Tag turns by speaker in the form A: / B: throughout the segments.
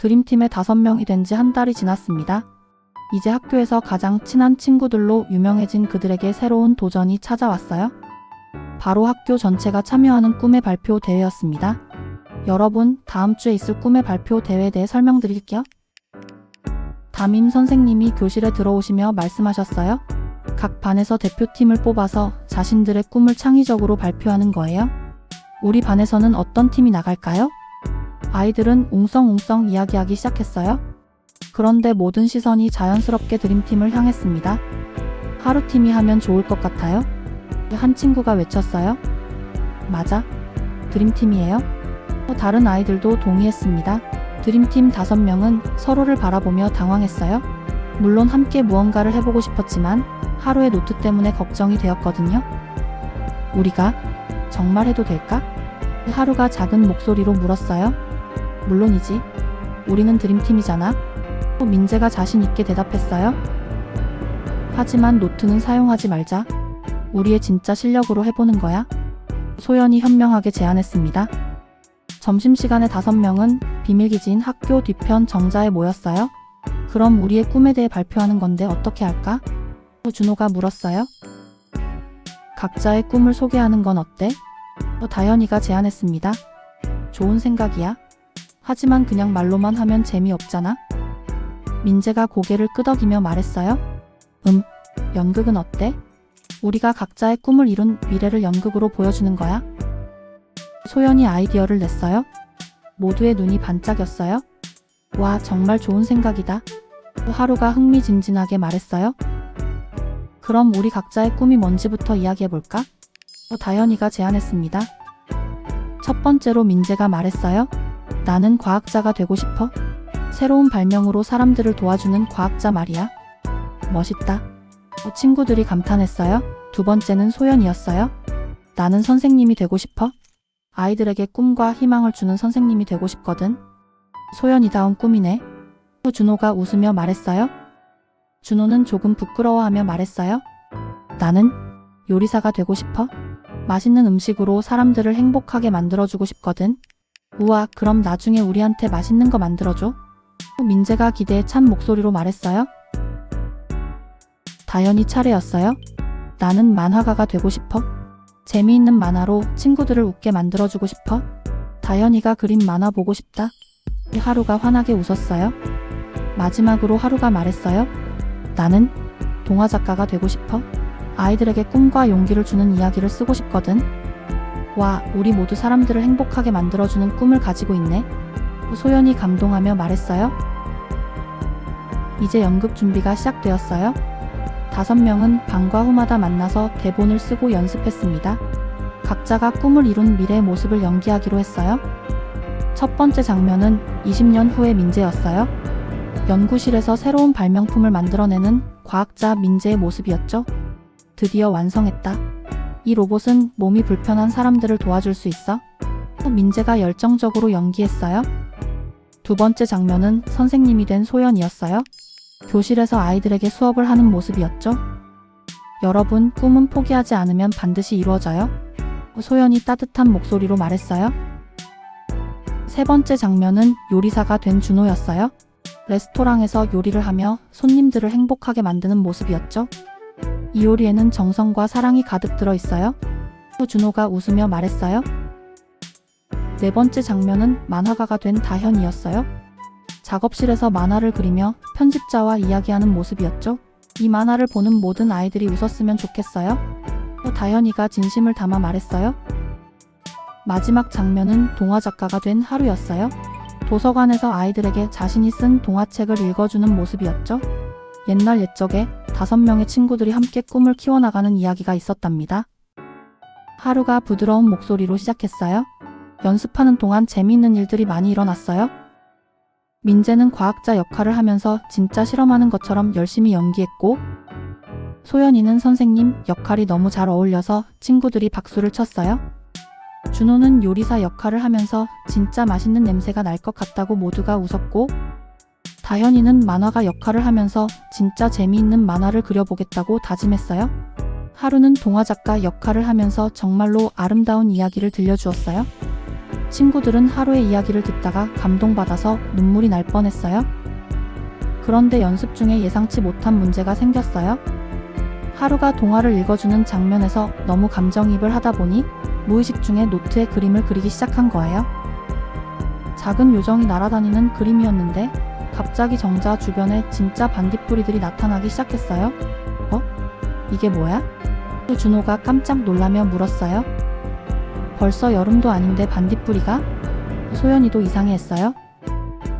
A: 드림팀의 5명이 된 지 한 달이 지났습니다. 이제 학교에서 가장 친한 친구들로 유명해진 그들에게 새로운 도전이 찾아왔어요. 바로 학교 전체가 참여하는 꿈의 발표 대회였습니다. 여러분, 다음 주에 있을 꿈의 발표 대회에 대해 설명드릴게요. 담임 선생님이 교실에 들어오시며 말씀하셨어요. 각 반에서 대표팀을 뽑아서 자신들의 꿈을 창의적으로 발표하는 거예요. 우리 반에서는 어떤 팀이 나갈까요? 아이들은 웅성웅성 이야기하기 시작했어요. 그런데 모든 시선이 자연스럽게 드림팀을 향했습니다. 하루팀이 하면 좋을 것 같아요. 한 친구가 외쳤어요. 맞아, 드림팀이에요. 다른 아이들도 동의했습니다. 드림팀 5명은 서로를 바라보며 당황했어요. 물론 함께 무언가를 해보고 싶었지만 하루의 노트 때문에 걱정이 되었거든요. 우리가 정말 해도 될까? 하루가 작은 목소리로 물었어요. 물론이지. 우리는 드림팀이잖아. 민재가 자신 있게 대답했어요. 하지만 노트는 사용하지 말자. 우리의 진짜 실력으로 해보는 거야. 소연이 현명하게 제안했습니다. 점심시간에 5명은 비밀기지인 학교 뒤편 정자에 모였어요. 그럼 우리의 꿈에 대해 발표하는 건데 어떻게 할까? 준호가 물었어요. 각자의 꿈을 소개하는 건 어때? 다현이가 제안했습니다. 좋은 생각이야. 하지만 그냥 말로만 하면 재미없잖아. 민재가 고개를 끄덕이며 말했어요. 연극은 어때? 우리가 각자의 꿈을 이룬 미래를 연극으로 보여주는 거야. 소연이 아이디어를 냈어요. 모두의 눈이 반짝였어요. 와, 정말 좋은 생각이다. 하루가 흥미진진하게 말했어요. 그럼 우리 각자의 꿈이 뭔지부터 이야기해볼까? 다현이가 제안했습니다. 첫 번째로 민재가 말했어요. 나는 과학자가 되고 싶어. 새로운 발명으로 사람들을 도와주는 과학자 말이야. 멋있다. 친구들이 감탄했어요. 두 번째는 소연이었어요. 나는 선생님이 되고 싶어. 아이들에게 꿈과 희망을 주는 선생님이 되고 싶거든. 소연이다운 꿈이네. 준호가 웃으며 말했어요. 준호는 조금 부끄러워하며 말했어요. 나는 요리사가 되고 싶어. 맛있는 음식으로 사람들을 행복하게 만들어주고 싶거든. 우와, 그럼 나중에 우리한테 맛있는 거 만들어줘. 민재가 기대에 찬 목소리로 말했어요. 다현이 차례였어요. 나는 만화가가 되고 싶어. 재미있는 만화로 친구들을 웃게 만들어주고 싶어. 다현이가 그린 만화 보고 싶다. 하루가 환하게 웃었어요. 마지막으로 하루가 말했어요. 나는 동화 작가가 되고 싶어. 아이들에게 꿈과 용기를 주는 이야기를 쓰고 싶거든. 와, 우리 모두 사람들을 행복하게 만들어주는 꿈을 가지고 있네. 소연이 감동하며 말했어요. 이제 연극 준비가 시작되었어요. 5명은 방과 후마다 만나서 대본을 쓰고 연습했습니다. 각자가 꿈을 이룬 미래의 모습을 연기하기로 했어요. 첫 번째 장면은 20년 후의 민재였어요. 연구실에서 새로운 발명품을 만들어내는 과학자 민재의 모습이었죠. 드디어 완성했다. 이 로봇은 몸이 불편한 사람들을 도와줄 수 있어. 민재가 열정적으로 연기했어요. 두 번째 장면은 선생님이 된 소연이었어요. 교실에서 아이들에게 수업을 하는 모습이었죠. 여러분, 꿈은 포기하지 않으면 반드시 이루어져요. 소연이 따뜻한 목소리로 말했어요. 세 번째 장면은 요리사가 된 준호였어요. 레스토랑에서 요리를 하며 손님들을 행복하게 만드는 모습이었죠. 이 요리에는 정성과 사랑이 가득 들어 있어요. 준호가 웃으며 말했어요. 네 번째 장면은 만화가가 된 다현이었어요. 작업실에서 만화를 그리며 편집자와 이야기하는 모습이었죠. 이 만화를 보는 모든 아이들이 웃었으면 좋겠어요. 다현이가 진심을 담아 말했어요. 마지막 장면은 동화 작가가 된 하루였어요. 도서관에서 아이들에게 자신이 쓴 동화책을 읽어주는 모습이었죠. 옛날 옛적에 5명의 친구들이 함께 꿈을 키워나가는 이야기가 있었답니다. 하루가 부드러운 목소리로 시작했어요. 연습하는 동안 재미있는 일들이 많이 일어났어요. 민재는 과학자 역할을 하면서 진짜 실험하는 것처럼 열심히 연기했고, 소연이는 선생님 역할이 너무 잘 어울려서 친구들이 박수를 쳤어요. 준호는 요리사 역할을 하면서 진짜 맛있는 냄새가 날 것 같다고 모두가 웃었고, 다현이는 만화가 역할을 하면서 진짜 재미있는 만화를 그려보겠다고 다짐했어요. 하루는 동화 작가 역할을 하면서 정말로 아름다운 이야기를 들려주었어요. 친구들은 하루의 이야기를 듣다가 감동받아서 눈물이 날 뻔했어요. 그런데 연습 중에 예상치 못한 문제가 생겼어요. 하루가 동화를 읽어주는 장면에서 너무 감정이입을 하다 보니 무의식 중에 노트에 그림을 그리기 시작한 거예요. 작은 요정이 날아다니는 그림이었는데 갑자기 정자 주변에 진짜 반딧불이들이 나타나기 시작했어요. 이게 뭐야? 준호가 깜짝 놀라며 물었어요. 벌써 여름도 아닌데 반딧불이가? 소연이도 이상해했어요.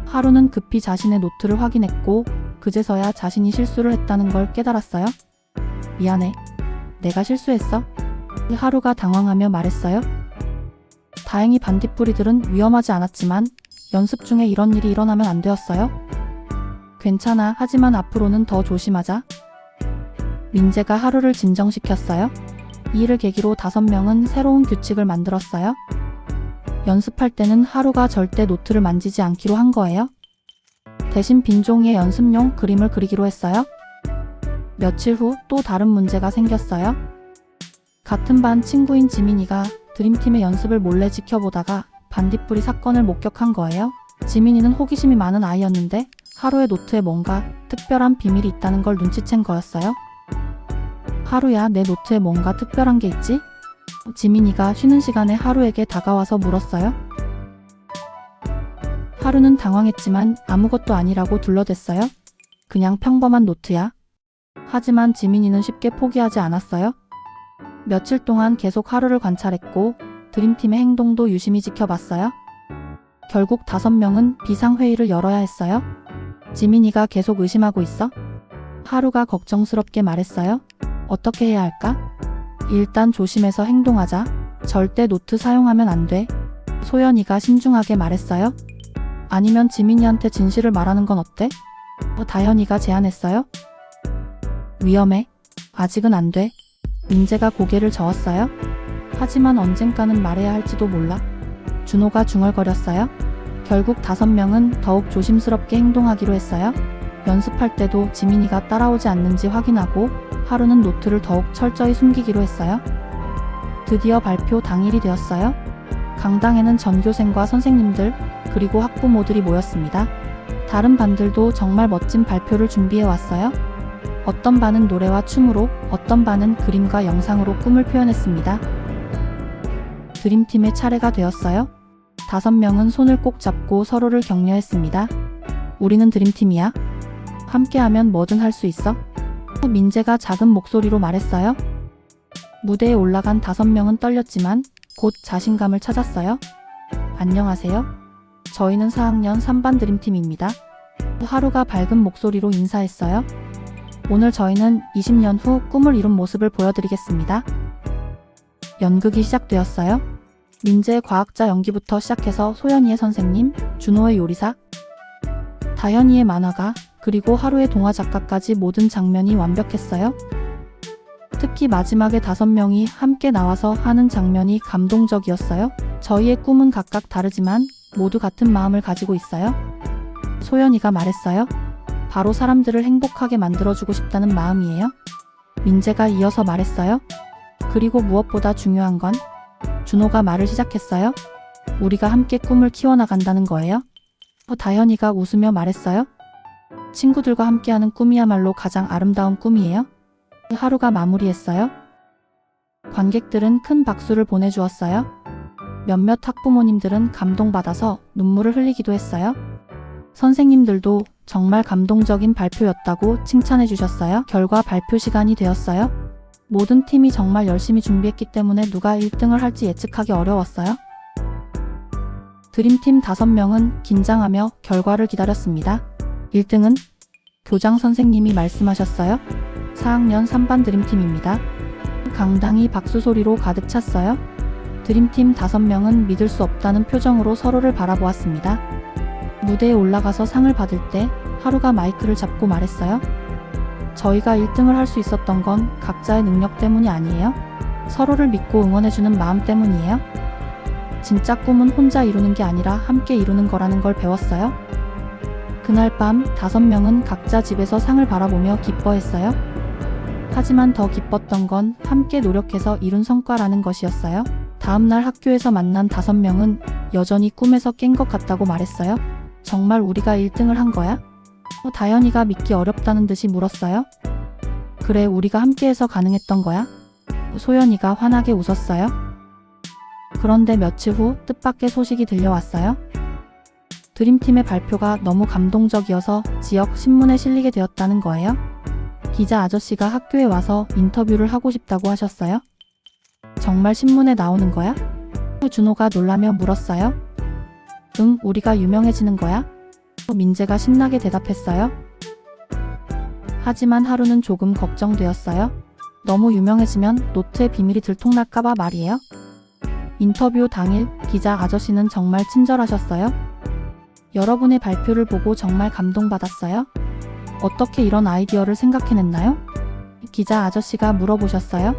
A: 하루는 급히 자신의 노트를 확인했고 그제서야 자신이 실수를 했다는 걸 깨달았어요. 미안해. 내가 실수했어. 하루가 당황하며 말했어요. 다행히 반딧불이들은 위험하지 않았지만 연습 중에 이런 일이 일어나면 안 되었어요. 괜찮아. 하지만 앞으로는 더 조심하자. 민재가 하루를 진정시켰어요. 이 일을 계기로 5명은 새로운 규칙을 만들었어요. 연습할 때는 하루가 절대 노트를 만지지 않기로 한 거예요. 대신 빈 종이에 연습용 그림을 그리기로 했어요. 며칠 후 또 다른 문제가 생겼어요. 같은 반 친구인 지민이가 드림팀의 연습을 몰래 지켜보다가 반딧불이 사건을 목격한 거예요. 지민이는 호기심이 많은 아이였는데 하루의 노트에 뭔가 특별한 비밀이 있다는 걸 눈치챈 거였어요. 하루야, 내 노트에 뭔가 특별한 게 있지? 지민이가 쉬는 시간에 하루에게 다가와서 물었어요. 하루는 당황했지만 아무것도 아니라고 둘러댔어요. 그냥 평범한 노트야. 하지만 지민이는 쉽게 포기하지 않았어요. 며칠 동안 계속 하루를 관찰했고 드림팀의 행동도 유심히 지켜봤어요. 결국 5명은 비상회의를 열어야 했어요. 지민이가 계속 의심하고 있어? 하루가 걱정스럽게 말했어요. 어떻게 해야 할까? 일단 조심해서 행동하자. 절대 노트 사용하면 안 돼. 소연이가 신중하게 말했어요. 아니면 지민이한테 진실을 말하는 건 어때? 다현이가 제안했어요. 위험해. 아직은 안 돼. 민재가 고개를 저었어요. 하지만 언젠가는 말해야 할지도 몰라. 준호가 중얼거렸어요. 결국 5명은 더욱 조심스럽게 행동하기로 했어요. 연습할 때도 지민이가 따라오지 않는지 확인하고 하루는 노트를 더욱 철저히 숨기기로 했어요. 드디어 발표 당일이 되었어요. 강당에는 전교생과 선생님들 그리고 학부모들이 모였습니다. 다른 반들도 정말 멋진 발표를 준비해 왔어요. 어떤 반은 노래와 춤으로, 어떤 반은 그림과 영상으로 꿈을 표현했습니다. 드림팀의 차례가 되었어요. 5명은 손을 꼭 잡고 서로를 격려했습니다. 우리는 드림팀이야. 함께하면 뭐든 할 수 있어. 민재가 작은 목소리로 말했어요. 무대에 올라간 5명은 떨렸지만 곧 자신감을 찾았어요. 안녕하세요. 저희는 4학년 3반 드림팀입니다. 하루가 밝은 목소리로 인사했어요. 오늘 저희는 20년 후 꿈을 이룬 모습을 보여드리겠습니다. 연극이 시작되었어요. 민재의 과학자 연기부터 시작해서 소연이의 선생님, 준호의 요리사, 다현이의 만화가, 그리고 하루의 동화 작가까지 모든 장면이 완벽했어요. 특히 마지막에 5명이 함께 나와서 하는 장면이 감동적이었어요. 저희의 꿈은 각각 다르지만 모두 같은 마음을 가지고 있어요. 소연이가 말했어요. 바로 사람들을 행복하게 만들어주고 싶다는 마음이에요. 민재가 이어서 말했어요. 그리고 무엇보다 중요한 건 준호가 말을 시작했어요. 우리가 함께 꿈을 키워나간다는 거예요. 다현이가 웃으며 말했어요. 친구들과 함께하는 꿈이야말로 가장 아름다운 꿈이에요. 하루가 마무리했어요. 관객들은 큰 박수를 보내주었어요. 몇몇 학부모님들은 감동받아서 눈물을 흘리기도 했어요. 선생님들도 정말 감동적인 발표였다고 칭찬해 주셨어요. 결과 발표 시간이 되었어요. 모든 팀이 정말 열심히 준비했기 때문에 누가 1등을 할지 예측하기 어려웠어요. 드림팀 5명은 긴장하며 결과를 기다렸습니다. 1등은 교장 선생님이 말씀하셨어요. 4학년 3반 드림팀입니다. 강당이 박수 소리로 가득 찼어요. 드림팀 5명은 믿을 수 없다는 표정으로 서로를 바라보았습니다. 무대에 올라가서 상을 받을 때 하루가 마이크를 잡고 말했어요. 저희가 1등을 할 수 있었던 건 각자의 능력 때문이 아니에요. 서로를 믿고 응원해주는 마음 때문이에요. 진짜 꿈은 혼자 이루는 게 아니라 함께 이루는 거라는 걸 배웠어요. 그날 밤 5명은 각자 집에서 상을 바라보며 기뻐했어요. 하지만 더 기뻤던 건 함께 노력해서 이룬 성과라는 것이었어요. 다음날 학교에서 만난 5명은 여전히 꿈에서 깬 것 같다고 말했어요. 정말 우리가 1등을 한 거야? 다현이가 믿기 어렵다는 듯이 물었어요. 그래, 우리가 함께해서 가능했던 거야? 소연이가 환하게 웃었어요. 그런데 며칠 후 뜻밖의 소식이 들려왔어요. 드림팀의 발표가 너무 감동적이어서 지역 신문에 실리게 되었다는 거예요. 기자 아저씨가 학교에 와서 인터뷰를 하고 싶다고 하셨어요. 정말 신문에 나오는 거야? 준호가 놀라며 물었어요. 응, 우리가 유명해지는 거야? 민재가 신나게 대답했어요. 하지만 하루는 조금 걱정되었어요. 너무 유명해지면 노트의 비밀이 들통날까봐 말이에요. 인터뷰 당일 기자 아저씨는 정말 친절하셨어요. 여러분의 발표를 보고 정말 감동받았어요. 어떻게 이런 아이디어를 생각해냈나요? 기자 아저씨가 물어보셨어요.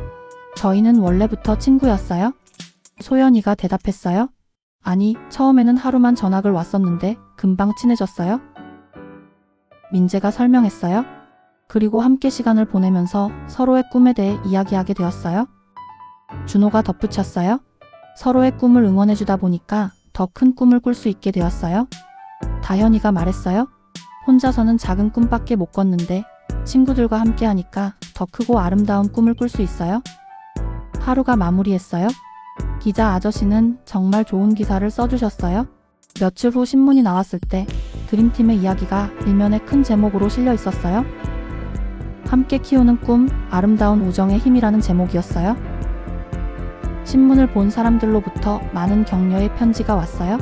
A: 저희는 원래부터 친구였어요. 소연이가 대답했어요. 아니, 처음에는 하루만 전학을 왔었는데 금방 친해졌어요. 민재가 설명했어요. 그리고 함께 시간을 보내면서 서로의 꿈에 대해 이야기하게 되었어요. 준호가 덧붙였어요. 서로의 꿈을 응원해주다 보니까 더 큰 꿈을 꿀 수 있게 되었어요. 다현이가 말했어요. 혼자서는 작은 꿈밖에 못 꿨는데 친구들과 함께 하니까 더 크고 아름다운 꿈을 꿀 수 있어요. 하루가 마무리했어요. 기자 아저씨는 정말 좋은 기사를 써주셨어요. 며칠 후 신문이 나왔을 때 드림팀의 이야기가 일면에 큰 제목으로 실려 있었어요. 함께 키우는 꿈, 아름다운 우정의 힘이라는 제목이었어요. 신문을 본 사람들로부터 많은 격려의 편지가 왔어요.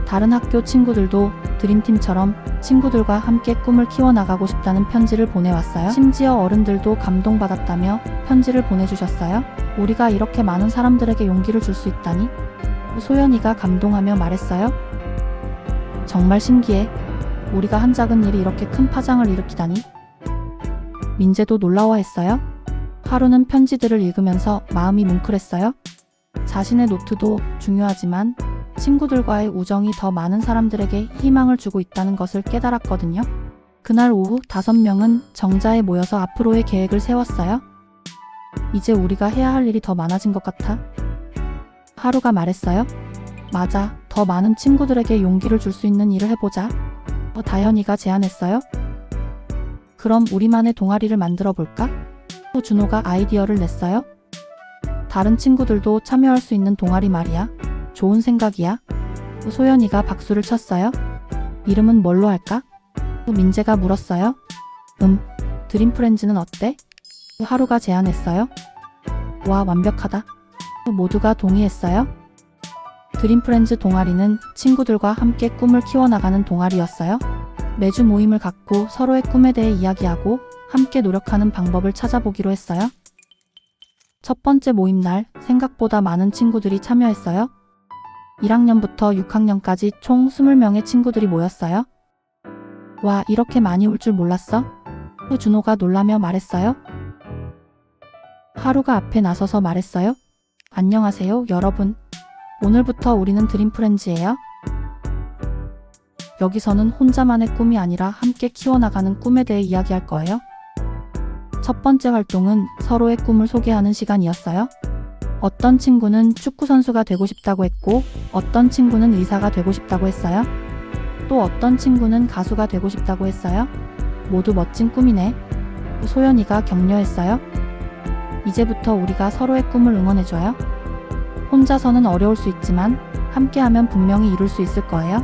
A: 다른 학교 친구들도 드림팀처럼 친구들과 함께 꿈을 키워나가고 싶다는 편지를 보내왔어요. 심지어 어른들도 감동받았다며 편지를 보내주셨어요. 우리가 이렇게 많은 사람들에게 용기를 줄 수 있다니? 소연이가 감동하며 말했어요. 정말 신기해. 우리가 한 작은 일이 이렇게 큰 파장을 일으키다니? 민재도 놀라워했어요. 하루는 편지들을 읽으면서 마음이 뭉클했어요. 자신의 노트도 중요하지만 친구들과의 우정이 더 많은 사람들에게 희망을 주고 있다는 것을 깨달았거든요. 그날 오후 5명은 정자에 모여서 앞으로의 계획을 세웠어요. 이제 우리가 해야 할 일이 더 많아진 것 같아. 하루가 말했어요. 맞아, 더 많은 친구들에게 용기를 줄 수 있는 일을 해보자. 다현이가 제안했어요. 그럼 우리만의 동아리를 만들어 볼까? 준호가 아이디어를 냈어요. 다른 친구들도 참여할 수 있는 동아리 말이야. 좋은 생각이야. 소연이가 박수를 쳤어요. 이름은 뭘로 할까? 민재가 물었어요. 드림프렌즈는 어때? 하루가 제안했어요. 와, 완벽하다. 모두가 동의했어요. 드림프렌즈 동아리는 친구들과 함께 꿈을 키워나가는 동아리였어요. 매주 모임을 갖고 서로의 꿈에 대해 이야기하고 함께 노력하는 방법을 찾아보기로 했어요. 첫 번째 모임 날 생각보다 많은 친구들이 참여했어요. 1학년부터 6학년까지 총 20명의 친구들이 모였어요. 와, 이렇게 많이 올 줄 몰랐어? 준호가 놀라며 말했어요. 하루가 앞에 나서서 말했어요. 안녕하세요, 여러분. 오늘부터 우리는 드림프렌즈예요. 여기서는 혼자만의 꿈이 아니라 함께 키워나가는 꿈에 대해 이야기할 거예요. 첫 번째 활동은 서로의 꿈을 소개하는 시간이었어요. 어떤 친구는 축구선수가 되고 싶다고 했고, 어떤 친구는 의사가 되고 싶다고 했어요. 또 어떤 친구는 가수가 되고 싶다고 했어요. 모두 멋진 꿈이네. 소연이가 격려했어요. 이제부터 우리가 서로의 꿈을 응원해줘요. 혼자서는 어려울 수 있지만 함께하면 분명히 이룰 수 있을 거예요.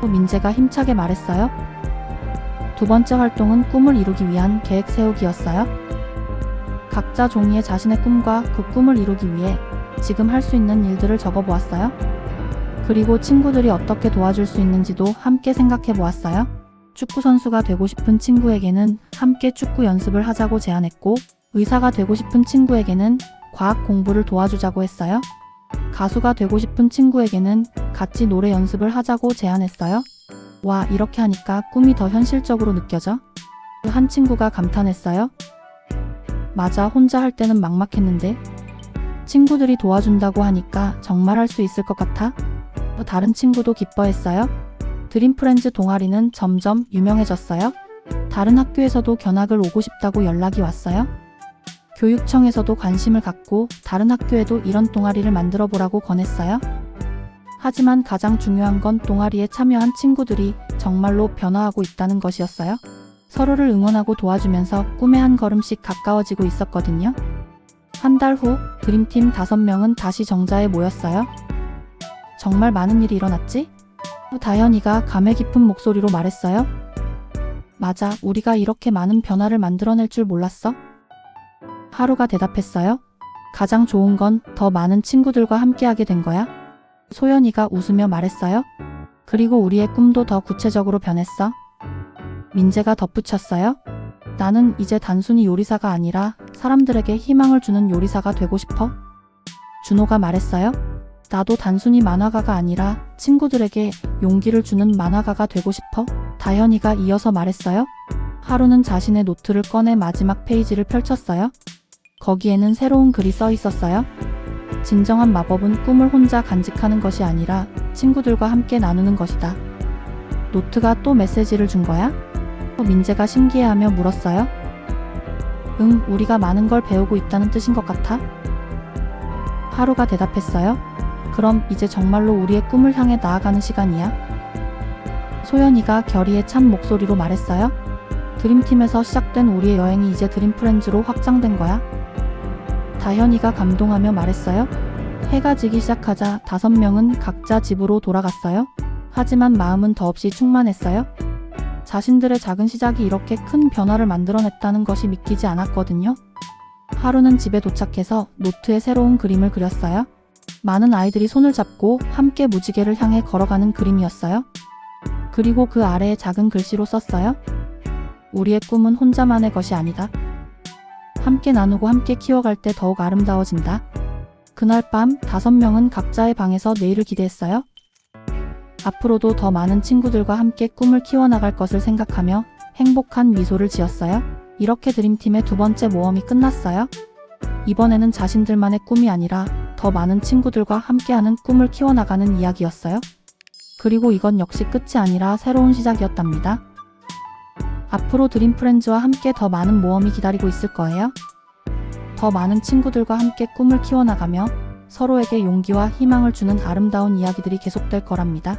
A: 민재가 힘차게 말했어요. 두 번째 활동은 꿈을 이루기 위한 계획 세우기였어요. 각자 종이에 자신의 꿈과 그 꿈을 이루기 위해 지금 할 수 있는 일들을 적어보았어요. 그리고 친구들이 어떻게 도와줄 수 있는지도 함께 생각해 보았어요. 축구 선수가 되고 싶은 친구에게는 함께 축구 연습을 하자고 제안했고, 의사가 되고 싶은 친구에게는 과학 공부를 도와주자고 했어요. 가수가 되고 싶은 친구에게는 같이 노래 연습을 하자고 제안했어요. 와, 이렇게 하니까 꿈이 더 현실적으로 느껴져. 한 친구가 감탄했어요. 맞아, 혼자 할 때는 막막했는데 친구들이 도와준다고 하니까 정말 할 수 있을 것 같아. 다른 친구도 기뻐했어요. 드림프렌즈 동아리는 점점 유명해졌어요. 다른 학교에서도 견학을 오고 싶다고 연락이 왔어요. 교육청에서도 관심을 갖고 다른 학교에도 이런 동아리를 만들어 보라고 권했어요. 하지만 가장 중요한 건 동아리에 참여한 친구들이 정말로 변화하고 있다는 것이었어요. 서로를 응원하고 도와주면서 꿈에 한 걸음씩 가까워지고 있었거든요. 한 달 후 드림팀 5명은 다시 정자에 모였어요. 정말 많은 일이 일어났지? 다현이가 감회 깊은 목소리로 말했어요. 맞아, 우리가 이렇게 많은 변화를 만들어낼 줄 몰랐어. 하루가 대답했어요. 가장 좋은 건 더 많은 친구들과 함께하게 된 거야. 소연이가 웃으며 말했어요. 그리고 우리의 꿈도 더 구체적으로 변했어. 민재가 덧붙였어요. 나는 이제 단순히 요리사가 아니라 사람들에게 희망을 주는 요리사가 되고 싶어. 준호가 말했어요. 나도 단순히 만화가가 아니라 친구들에게 용기를 주는 만화가가 되고 싶어. 다현이가 이어서 말했어요. 하루는 자신의 노트를 꺼내 마지막 페이지를 펼쳤어요. 거기에는 새로운 글이 써 있었어요. 진정한 마법은 꿈을 혼자 간직하는 것이 아니라 친구들과 함께 나누는 것이다. 노트가 또 메시지를 준 거야? 민재가 신기해하며 물었어요. 응, 우리가 많은 걸 배우고 있다는 뜻인 것 같아. 하루가 대답했어요. 그럼 이제 정말로 우리의 꿈을 향해 나아가는 시간이야. 소연이가 결의에 찬 목소리로 말했어요. 드림팀에서 시작된 우리의 여행이 이제 드림프렌즈로 확장된 거야. 다현이가 감동하며 말했어요. 해가 지기 시작하자 5명은 각자 집으로 돌아갔어요. 하지만 마음은 더없이 충만했어요. 자신들의 작은 시작이 이렇게 큰 변화를 만들어냈다는 것이 믿기지 않았거든요. 하루는 집에 도착해서 노트에 새로운 그림을 그렸어요. 많은 아이들이 손을 잡고 함께 무지개를 향해 걸어가는 그림이었어요. 그리고 그 아래에 작은 글씨로 썼어요. 우리의 꿈은 혼자만의 것이 아니다. 함께 나누고 함께 키워갈 때 더욱 아름다워진다. 그날 밤 5명은 각자의 방에서 내일을 기대했어요. 앞으로도 더 많은 친구들과 함께 꿈을 키워나갈 것을 생각하며 행복한 미소를 지었어요. 이렇게 드림팀의 2번째 모험이 끝났어요. 이번에는 자신들만의 꿈이 아니라 더 많은 친구들과 함께하는 꿈을 키워나가는 이야기였어요. 그리고 이건 역시 끝이 아니라 새로운 시작이었답니다. 앞으로 드림프렌즈와 함께 더 많은 모험이 기다리고 있을 거예요. 더 많은 친구들과 함께 꿈을 키워나가며 서로에게 용기와 희망을 주는 아름다운 이야기들이 계속될 거랍니다.